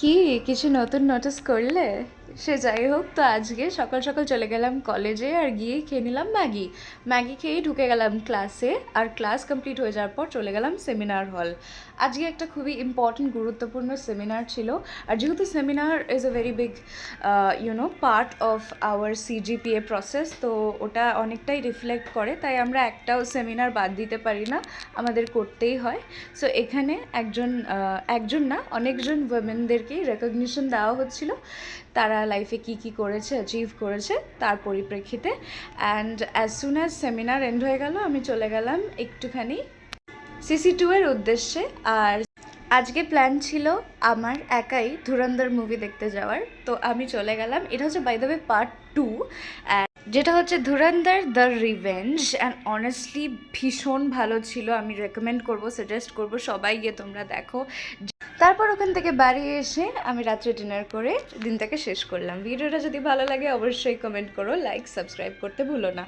কি কিছু নতুন নোটিস করলে? সে যাই হোক, তো আজকে সকাল সকাল চলে গেলাম কলেজে আর গিয়ে খেয়ে নিলাম ম্যাগি। ম্যাগি খেয়েই ঢুকে গেলাম ক্লাসে, আর ক্লাস কমপ্লিট হয়ে যাওয়ার পর চলে গেলাম সেমিনার হল। আজকে একটা খুবই ইম্পর্ট্যান্ট গুরুত্বপূর্ণ সেমিনার ছিল। আর যেহেতু seminar is a very big part of our CGPA process, তো ওটা অনেকটাই রিফ্লেক্ট করে, তাই আমরা একটাও সেমিনার বাদ দিতে পারি না, আমাদের করতেই হয়। সো এখানে একজন না অনেকজন ওমেনদেরকেই রেকগনিশন দেওয়া হচ্ছিল, তারা লাইফে কি কি করেছে, অ্যাচিভ করেছে তার পরিপ্রেক্ষিতে। And as soon as seminar end হয়ে গেল, আমি চলে গেলাম একটুখানি CC2 এর উদ্দেশ্যে। আর আজকে প্ল্যান ছিল আমার একাই ধুরন্ধর মুভি দেখতে যাওয়ার, তো আমি চলে গেলাম। এটা হচ্ছে বাই দ্য ওয়ে পার্ট 2, যেটা হচ্ছে ধুরন্ধর দ্য রিভেঞ্জ। অ্যান্ড অনেস্টলি ভীষণ ভালো ছিল, আমি রেকমেন্ড করবো, সাজেস্ট করবো সবাই গিয়ে তোমরা দেখো। তারপর ওখান থেকে বাড়ি এসে আমি রাত্রে ডিনার করে দিনটাকে শেষ করলাম। ভিডিওটা যদি ভালো লাগে অবশ্যই কমেন্ট করো, লাইক সাবস্ক্রাইব করতে ভুলো না।